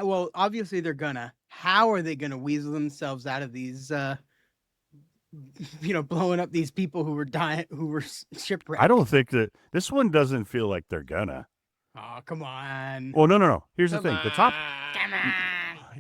Well, obviously they're gonna. How are they gonna weasel themselves out of these? Blowing up these people who were dying, who were I don't shipwrecked. think that this one doesn't feel like they're gonna. Oh, come on. Well, no. Here's the Come thing: the top. Come on. on.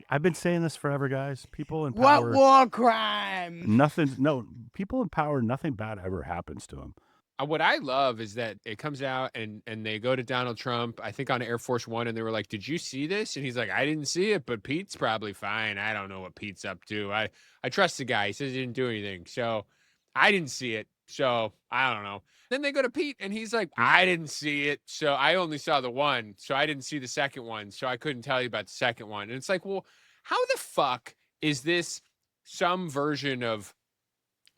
I've been saying this forever, guys. People in What power, war crime? nothing's no. People in power, nothing bad ever happens to them. What I love is that it comes out and they go to Donald Trump, I think on Air Force One, and they were like, "Did you see this?" And he's like, "I didn't see it, but Pete's probably fine. I don't know what Pete's up to. I trust the guy. He says he didn't do anything, so I didn't see it. So I don't know." Then they go to Pete, and he's like, "I didn't see it, so I only saw the one, so I didn't see the second one, so I couldn't tell you about the second one." And it's like, well, how the fuck is this some version of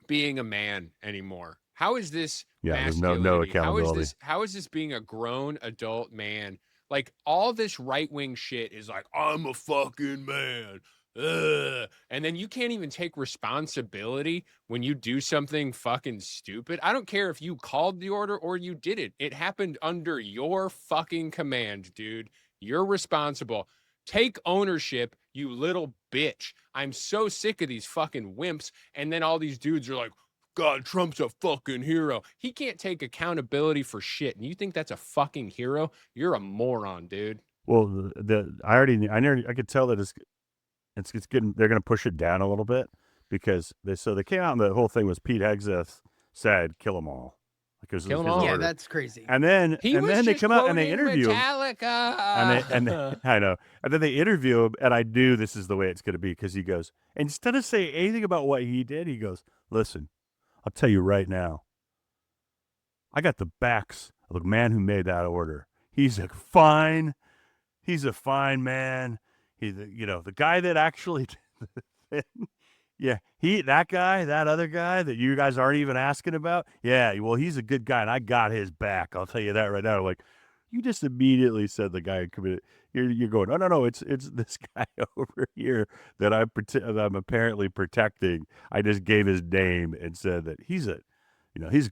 being a man anymore? How is this Yeah, there's no masculinity? accountability. How is this being a grown adult man? Like all this right-wing shit is like, I'm a fucking man. Ugh. And then you can't even take responsibility when you do something fucking stupid. I don't care if you called the order or you did it. It happened under your fucking command, dude. You're responsible. Take ownership, you little bitch. I'm so sick of these fucking wimps. And then all these dudes are like, God, Trump's a fucking hero. He can't take accountability for shit. And you think that's a fucking hero? You're a moron, dude. Well, I could tell that it's getting. They're going to push it down a little bit because they came out and the whole thing was Pete Hegseth said kill them all. Like it was Kill 'em his all? Yeah, order. that's crazy. And then He was they just come out and they quoting interview him. Metallica. I know. And then they interview him, and I knew this is the way it's going to be because he goes, instead of saying anything about what he did, he goes, listen, I'll tell you right now, I got the backs of the man who made that order. He's a fine man. He's the guy that actually did the thing. Yeah, that other guy that you guys aren't even asking about. Yeah, well, he's a good guy, and I got his back. I'll tell you that right now. Like, you just immediately said the guy who committed. You're going, no. It's this guy over here that I'm apparently protecting. I just gave his name and said that he's a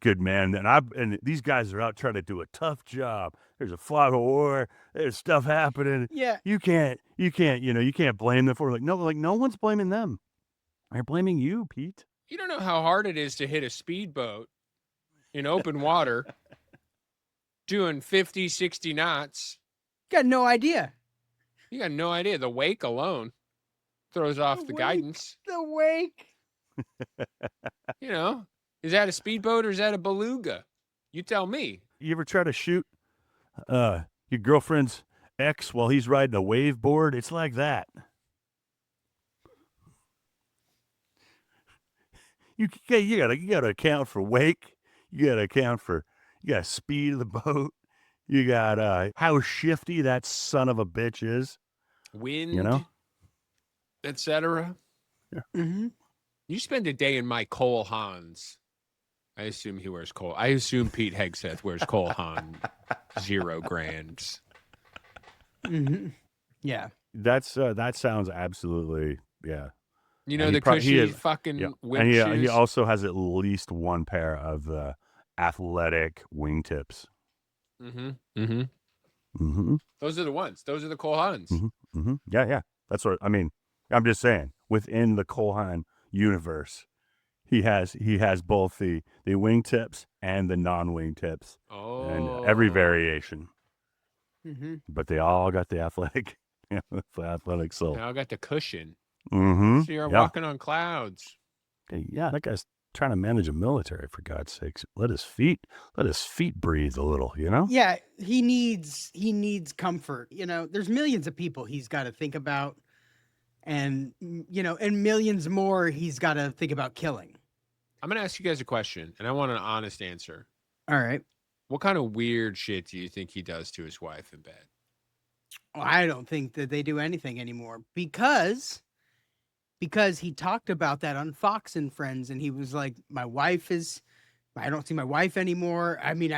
good man. And these guys are out trying to do a tough job. There's a fog of war. There's stuff happening. Yeah. You can't blame them for no one's blaming them. They're blaming you, Pete. You don't know how hard it is to hit a speedboat in open water doing 50, 60 knots. Got no idea. You got no idea. The wake alone throws off the guidance. The wake. Is that a speedboat or is that a beluga? You tell me. You ever try to shoot your girlfriend's ex while he's riding a wave board? It's like that. You gotta account for wake. You gotta speed of the boat. You got how shifty that son of a bitch is. Wind, etc. Yeah. Mm-hmm. You spend a day in my Cole Haans. I assume he wears Cole. I assume Pete Hegseth wears Cole Haan 0 grands. Mm-hmm. Yeah. That sounds absolutely The cushy fucking wimp and shoes. he also has at least one pair of athletic wingtips. Mm-hmm. Mm-hmm. Mm-hmm. Those are the ones. Those are the Cole Haans. Mm-hmm. Mm-hmm. Yeah. That's what I mean. I'm just saying, within the Cole Haan universe, he has both the wingtips and the non-wingtips. Oh. And every variation. Mm-hmm. But they all got the athletic soul. They all got the cushion. Mm-hmm. So you're walking on clouds. Yeah, that guy's trying to manage a military, for God's sakes. Let his feet breathe a little, Yeah, he needs comfort. There's millions of people he's got to think about, and and millions more he's got to think about killing. I'm gonna ask you guys a question, and I want an honest answer. All right. What kind of weird shit do you think he does to his wife in bed? Well, I don't think that they do anything anymore because he talked about that on Fox and Friends, and he was like, I don't see my wife anymore. I mean,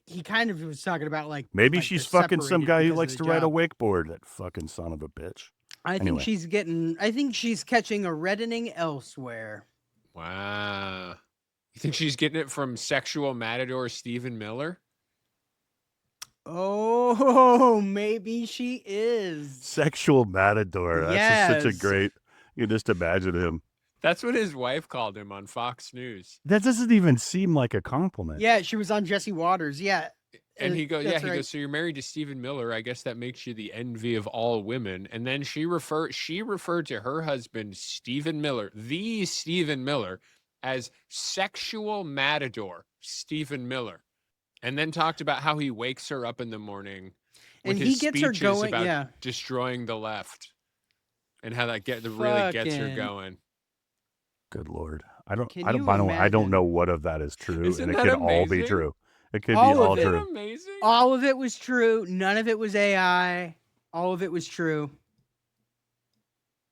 he kind of was talking about maybe like she's fucking some separated guy who because of likes the to ride a job. wakeboard. That fucking son of a bitch. I think she's catching a reddening elsewhere. Wow. You think she's getting it from sexual matador Stephen Miller? Oh, maybe she is. Sexual matador. That's just such a Yes. great. You can just imagine him. That's what his wife called him on Fox News. That doesn't even seem like a compliment. Yeah, she was on Jesse Waters. Yeah. And he goes, That's he right. goes, so you're married to Stephen Miller. I guess that makes you the envy of all women. And then she referred to her husband, Stephen Miller, the Stephen Miller, as sexual matador, Stephen Miller. And then talked about how he wakes her up in the morning with And his he gets her speeches going. about Yeah. destroying the left and how that really gets her Fucking- going. Good Lord. I don't Can I don't you by the way, I don't imagine? know what of that is true, Isn't and it that could all be amazing? true. It could All be of all it. Isn't true. that amazing? All of it was true. None of it was AI. All of it was true.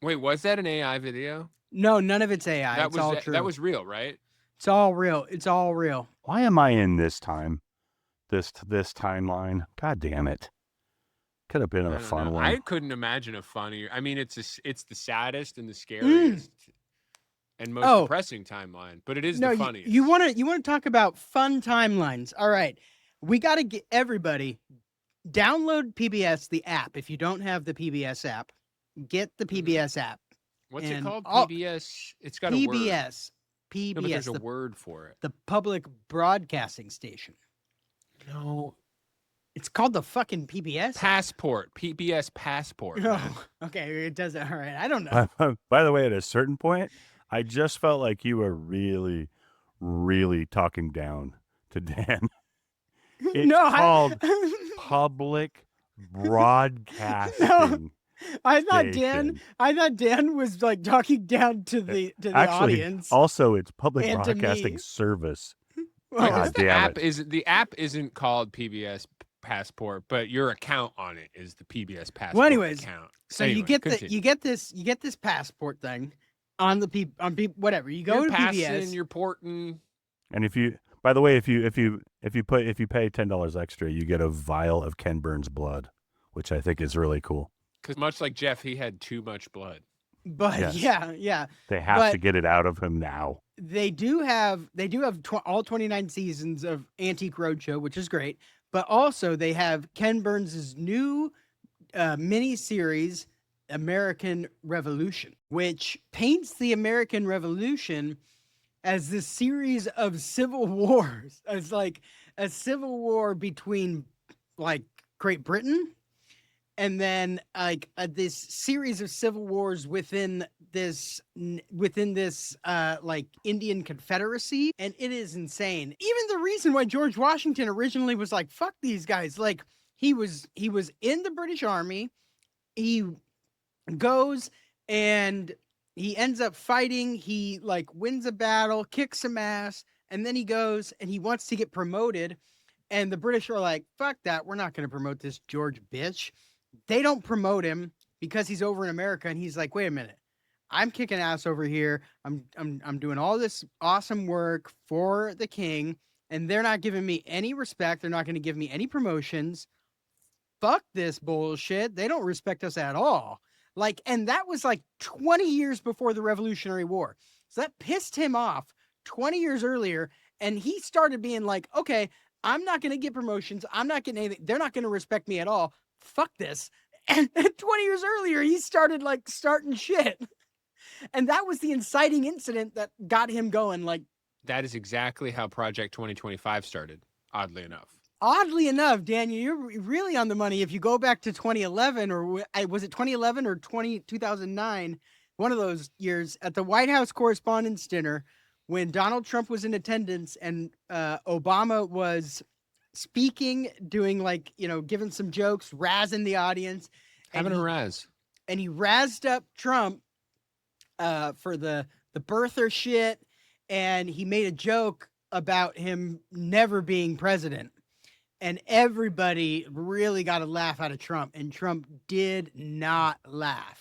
Wait, was that an AI video? No, none of it's AI. It's all true. That was real, right? It's all real. It's all real. Why am I in this time? This timeline? God damn it. Could have been I a don't fun know. one. I couldn't imagine a funnier. I mean, it's the saddest and the scariest and most depressing timeline, but it is the funniest. You want to talk about fun timelines. All right. We got to get everybody download PBS the app. If you don't have the PBS app, get the PBS app. What's it and called? all- PBS. It's got a word. PBS. No, but there's PBS, a word for it. the public broadcasting station. No. It's called the fucking PBS. Passport. PBS Passport. Oh, man. okay. It doesn't. All right. I don't know. By the way, at a certain point, I just felt like you were really, really talking down to Dan. It's No, called public broadcasting. I thought station. Dan was like talking down to the Actually, audience. also, it's public And to broadcasting me. service. Because God the damn app the app isn't called PBS Passport, but your account on it is the PBS Passport Well, anyways, account. So Anyway, you get continue. you get this passport thing on the whatever. You go You're to passing, PBS. you're porting. And if you, by the way, if you pay $10 extra, you get a vial of Ken Burns' blood, which I think is really cool. Because much like Geoff, he had too much blood. But Yes. yeah. They have But- to get it out of him now. They do have all 29 seasons of Antique Roadshow, which is great. But also they have Ken Burns' new mini series, American Revolution, which paints the American Revolution as this series of civil wars, as like a civil war between like Great Britain, and then like this series of civil wars within this like Indian Confederacy, and it is insane. Even the reason why George Washington originally was like, fuck these guys, like he was in the British Army. He goes and he ends up fighting. He like wins a battle, kicks some ass, and then he goes and he wants to get promoted. And the British are like, fuck that. We're not going to promote this George bitch. They don't promote him because he's over in America. And he's like, wait a minute. I'm kicking ass over here. I'm doing all this awesome work for the king, and they're not giving me any respect. They're not going to give me any promotions. Fuck this bullshit. They don't respect us at all. Like, and that was like 20 years before the Revolutionary War. So that pissed him off 20 years earlier. And he started being like, okay, I'm not going to get promotions. I'm not getting anything. They're not going to respect me at all. Fuck this. And 20 years earlier, he started like starting shit. And that was the inciting incident that got him going. Like, That is exactly how Project 2025 started, oddly enough. oddly enough, Daniel, you're really on the money. If you go back to 2011, or was it 2011 or 2009, one of those years, at the White House Correspondents' Dinner, when Donald Trump was in attendance and Obama was speaking, doing like, giving some jokes, razzing the audience. Having a razz. And he razzed up Trump for the birther shit, and he made a joke about him never being president. And everybody really got a laugh out of Trump, and Trump did not laugh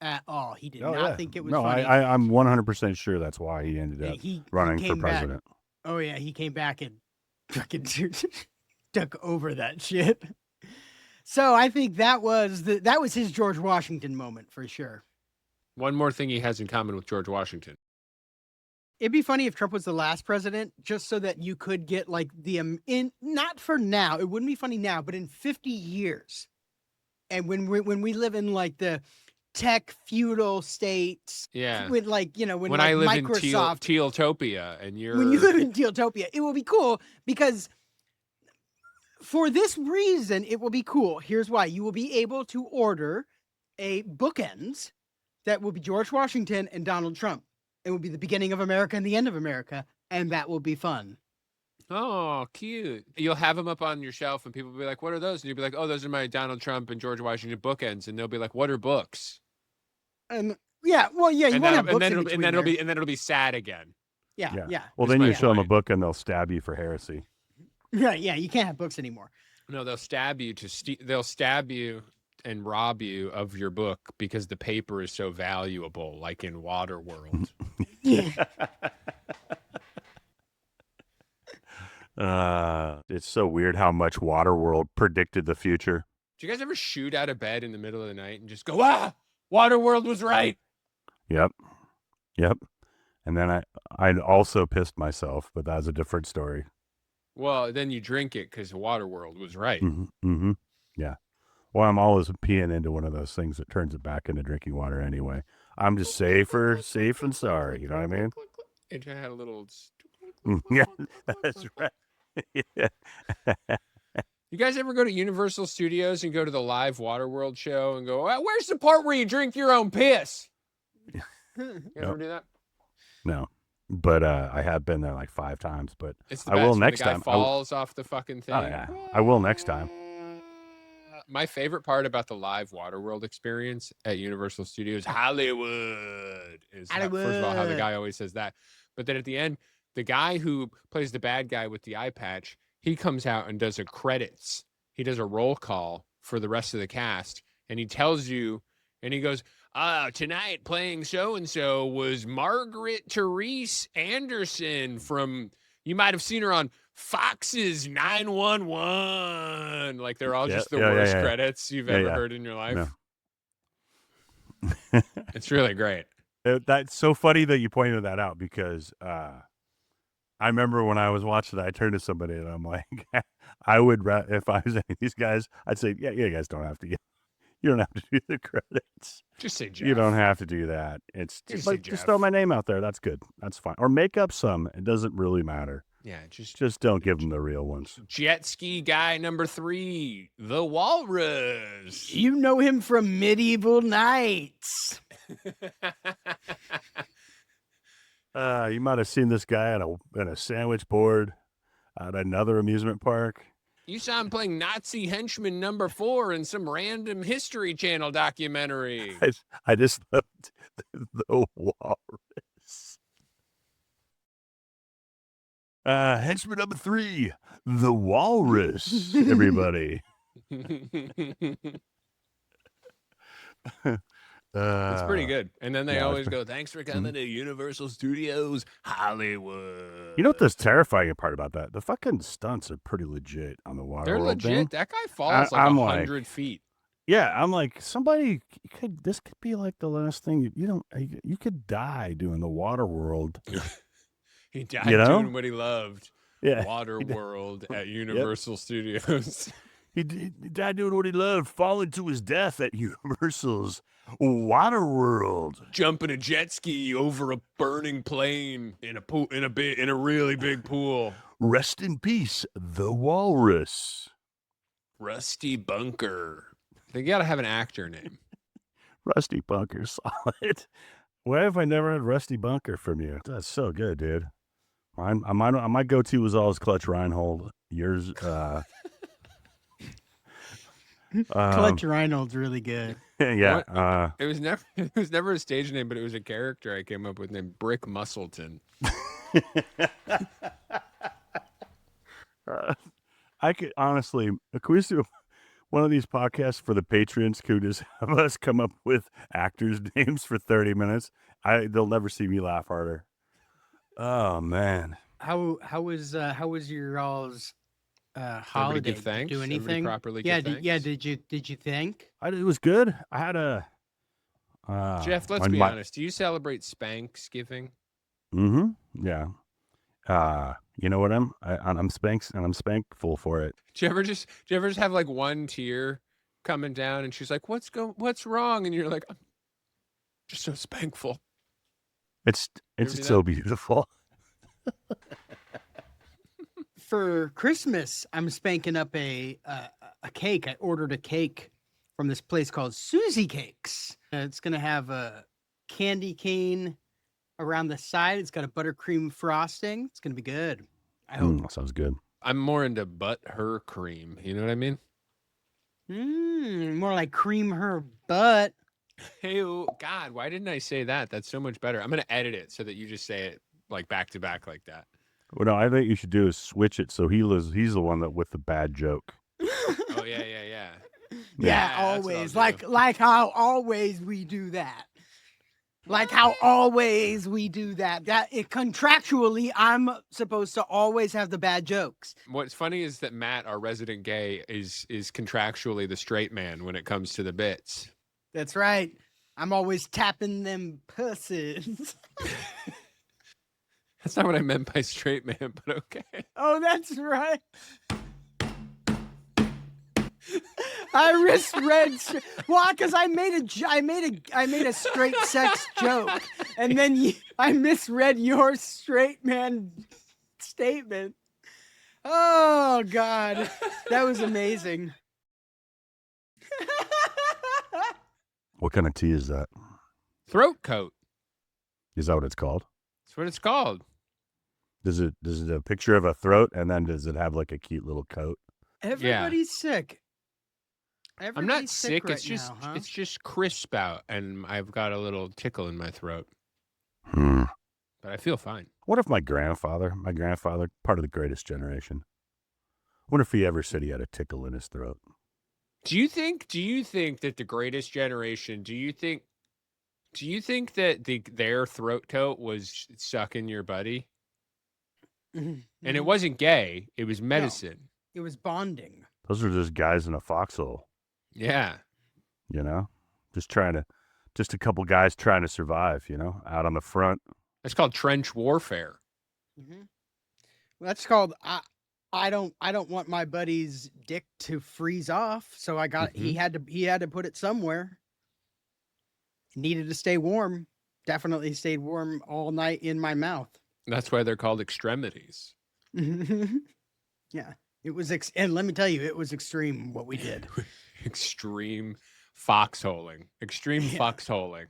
at all. He did not think it was funny. I'm 100% sure that's why he ended up He running for came back. president. Oh yeah, he came back and fucking took over that shit. So I think that was his George Washington moment for sure. One more thing he has in common with George Washington. It'd be funny if Trump was the last president, just so that you could get like not for now. It wouldn't be funny now, but in 50 years, and when we live in like the tech feudal states, Yeah. with like when When like I live Microsoft, in Tealtopia and you're when you live in Tealtopia, it will be cool because for this reason, it will be cool. Here's why: you will be able to order a bookends that will be George Washington and Donald Trump. It will be the beginning of America and the end of America, and that will be fun. Oh, cute. You'll have them up on your shelf and people will be like, what are those? And you'll be like, oh, those are my Donald Trump and George Washington bookends. And they'll be like, what are books? And yeah, well, yeah, you And won't have then books in it'll, between and then there. it'll be sad again. Yeah. Well, That's then my you show them a point. book and they'll stab you for heresy. Yeah, you can't have books anymore. No, they'll stab you they'll stab you and rob you of your book because the paper is so valuable, like in Waterworld. It's so weird how much Waterworld predicted the future. Do you guys ever shoot out of bed in the middle of the night and just go, Waterworld was right? Yep. And then I also pissed myself, but that's a different story. Well, then you drink it because Waterworld was right. Mm-hmm. Yeah. Well, I'm always peeing into one of those things that turns it back into drinking water anyway. I'm just safe and sorry. You know what I mean? It had a little. Yeah, that's right. Yeah. You guys ever go to Universal Studios and go to the live Waterworld show and go, where's the part where you drink your own piss? You ever do that? No. But I have been there like 5 times. But It's the I best will when next the guy time. falls off the fucking thing. Oh yeah, I will next time. My favorite part about the live Waterworld experience at Universal Studios Hollywood is first of all how the guy always says that, but then at the end, the guy who plays the bad guy with the eye patch, he comes out and does he does a roll call for the rest of the cast, and he tells you, and he goes, tonight playing so-and-so was Margaret Therese Anderson from, you might have seen her on Fox's 911. Like they're all just the worst credits you've ever heard in your life. No. It's really great. That's so funny that you pointed that out because I remember when I was watching it, I turned to somebody and I'm like, I would, if I was any of these guys, I'd say, yeah, you guys don't have to you don't have to do the credits. Just say Geoff. You don't have to do that. It's just throw my name out there. That's good. That's fine. Or make up some. It doesn't really matter. Yeah, just don't give them the real ones. Jet ski guy number 3, the Walrus. You know him from Medieval Nights. You might have seen this guy on a sandwich board at another amusement park. You saw him playing Nazi henchman number 4 in some random History Channel documentary. I just loved the Walrus. Henchman number 3, the Walrus. Everybody. It's pretty good. And then they always go, thanks for coming to Universal Studios Hollywood. You know what the terrifying part about that? The fucking stunts are pretty legit on the Waterworld. They're legit. Thing. That guy falls like 100 feet. Yeah, I'm like, this could be like the last thing. You could die doing the Waterworld. He died doing what he loved. Yeah. Waterworld at Universal Studios. He died doing what he loved, falling to his death at Universal's Waterworld. Jumping a jet ski over a burning plane in a pool in a really big pool. Rest in peace, the Walrus. Rusty Bunker. They gotta have an actor name. Rusty Bunker, solid. Why have I never had Rusty Bunker from you? That's so good, dude. My go-to was always Clutch Reinhold. Yours, Clutch Reinhold's really good. Yeah. It was never a stage name, but it was a character I came up with named Brick Musselton. I could honestly, can we do one of these podcasts for the patrons? Could just have us come up with actors' names for 30 minutes? They'll never see me laugh harder. Oh man. How was your all's holiday? Give thanks? Do anything? Properly Yeah, give yeah. thanks? Did you think? It was good. I had a Geoff, let's be honest. Do you celebrate Spanksgiving? Mm-hmm. Yeah. You know what I'm spankful for it. Do you ever just have like one tear coming down and she's like, what's wrong? And you're like, I'm just so spankful. It's You ever do so that? beautiful. For Christmas, I'm spanking up a cake. I ordered a cake from this place called Susie Cakes. It's gonna have a candy cane around the side. It's got a buttercream frosting. It's gonna be good. I hope. That sounds good. I'm more into her cream. You know what I mean? More like cream her butt. Hey, God, why didn't I say that? That's so much better. I'm gonna edit it so that you just say it like back to back like that. What I think you should do is switch it so he's the one that with the bad joke. Oh yeah. Yeah, that's what I'll always do. like how always we do that. Like how always we do that. Contractually, I'm supposed to always have the bad jokes. What's funny is that Matt, our resident gay, is contractually the straight man when it comes to the bits. That's right. I'm always tapping them pussies. That's not what I meant by straight man, but okay. Oh, that's right. I misread. Well, because I made a straight sex joke, and then I misread your straight man statement. Oh God, that was amazing. What kind of tea is that? Throat coat. Is that what it's called? That's what it's called. Does it a picture of a throat and then does it have like a cute little coat? Everybody's sick. I'm not sick. Right it's just now, huh? it's just crisp out, and I've got a little tickle in my throat. But I feel fine. What if my grandfather, part of the greatest generation, what if he ever said he had a tickle in his throat? Do you think that the greatest generation? Do you think that their throat coat was sucking your buddy? And it wasn't gay. It was medicine. No, it was bonding. Those are just guys in a foxhole. Yeah. You know, just a couple guys trying to survive, out on the front. That's called trench warfare. Mm-hmm. That's called I don't want my buddy's dick to freeze off, so I got he had to put it somewhere. It needed to stay warm. Definitely stayed warm all night in my mouth. That's why they're called extremities. Yeah. It was and let me tell you, it was extreme what we did. Extreme foxholing. Foxholing.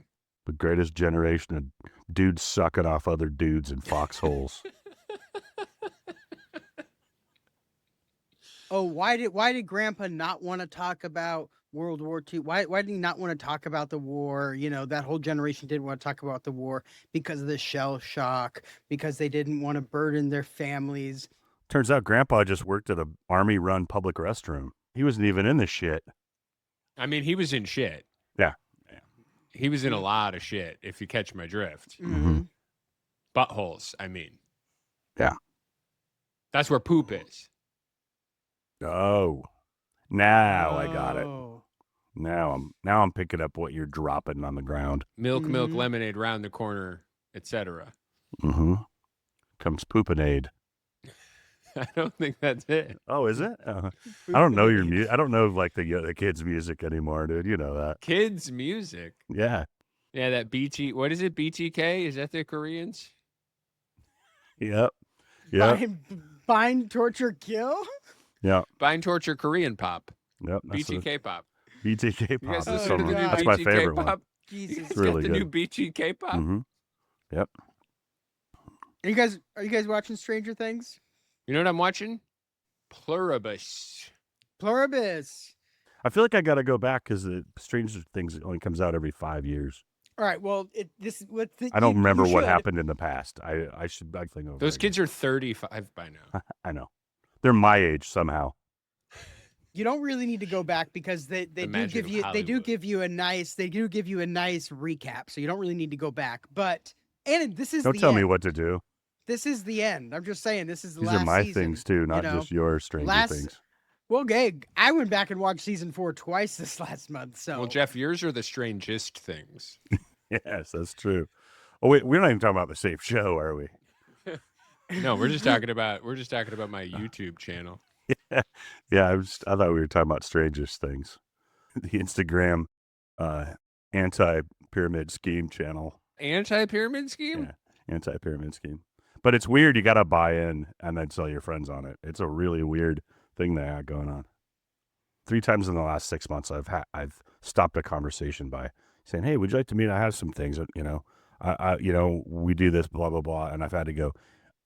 The greatest generation of dudes sucking off other dudes in foxholes. Oh, why did Grandpa not want to talk about World War II? Why did he not want to talk about the war? That whole generation didn't want to talk about the war because of the shell shock, because they didn't want to burden their families. Turns out Grandpa just worked at an army-run public restroom. He wasn't even in the shit. I mean, he was in shit. Yeah. He was in a lot of shit, if you catch my drift. Mm-hmm. Buttholes, I mean. Yeah. That's where poop is. Oh. Now I got it. Now I'm picking up what you're dropping on the ground. Milk, lemonade, round the corner, etc. Comes poopinade. I don't think that's it. Oh, is it? I don't know your music. I don't know like the kids' music anymore, dude. You know that. Kids' music. Yeah. Yeah, that BT. What is it? BTK? Is that the Koreans? Yep. Bind, torture, kill. Yeah. Bind, torture, Korean pop. Yep. BTK pop. BTK pop. That's my favorite one. Jesus, it's really got the good. new BTK pop. Yep. Are you guys watching Stranger Things? You know what I'm watching? Pluribus. I feel like I got to go back because the Stranger Things only comes out every 5 years. All right. Well, I don't remember what happened in the past. I should think over. Those kids are 35 by now. I know. They're my age somehow. You don't really need to go back because they do give you a nice recap. So you don't really need to go back. But this is don't tell me what to do. This is the end. I'm just saying this is the These last are my season, things too, not just your Stranger Things. Well, Gag, I went back and watched season 4 twice this last month. So well, Geoff, yours are the strangest things. Yes, that's true. Oh wait, we're not even talking about the same show, are we? No, we're just talking about my YouTube channel. Yeah. I thought we were talking about strangest things. The Instagram anti-pyramid scheme channel. Anti-pyramid scheme? Yeah, anti-pyramid scheme. But it's weird. You got to buy in and then sell your friends on it. It's a really weird thing they got going on. 3 times in the last 6 months, I've stopped a conversation by saying, "Hey, would you like to meet? I have some things that we do this, blah blah blah," and I've had to go,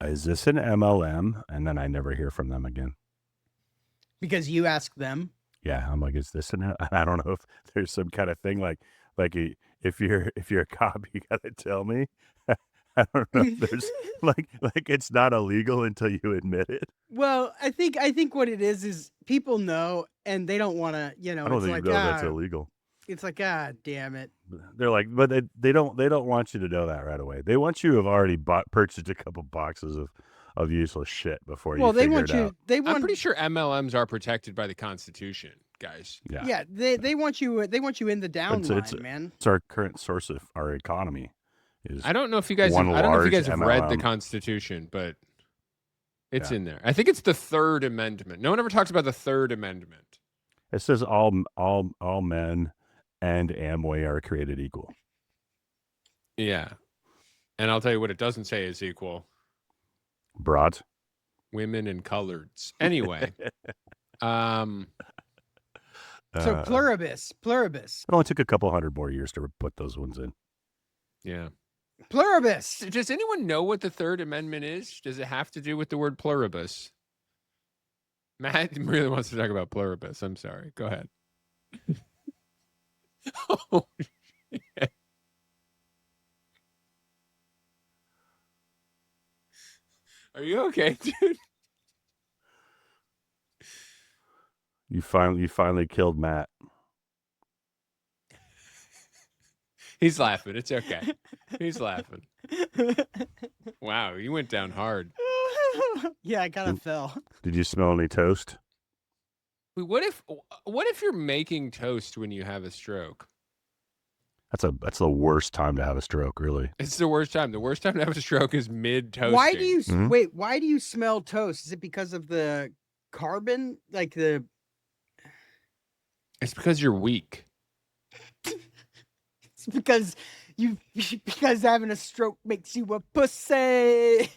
"Is this an MLM?" And then I never hear from them again. Because you ask them. Yeah, I'm like, "Is this an?" I don't know if there's some kind of thing like if you're a cop, you gotta tell me. I don't know if there's like it's not illegal until you admit it. Well, I think what it is people know and they don't want to, I don't think that's illegal. It's like, damn it. They're like, but they don't want you to know that right away. They want you to have already purchased a couple boxes of useless shit before you figure it out. I'm pretty sure MLMs are protected by the Constitution, guys. Yeah, they want you in the downline, man. It's our current source of our economy. I don't know if you guys have read the Constitution, but it's in there. I think it's the Third Amendment. No one ever talks about the Third Amendment. It says all men and Amway are created equal. Yeah. And I'll tell you what it doesn't say is equal. Broad. Women and coloreds. Anyway. So pluribus. It only took a couple hundred more years to put those ones in. Yeah. Pluribus. Does anyone know what the Third Amendment is? Does it have to do with the word pluribus? Matt really wants to talk about pluribus. I'm sorry. Go ahead. Oh, shit. Are you okay, dude? You finally killed Matt. He's laughing. It's okay. He's laughing. Wow, you went down hard. Yeah, I kind of fell. Did you smell any toast? Wait, what if you're making toast when you have a stroke? That's the worst time to have a stroke, really. It's the worst time. The worst time to have a stroke is mid-toasting. Why do you why do you smell toast? Is it because of the carbon? It's because you're weak. It's because having a stroke makes you a pussy.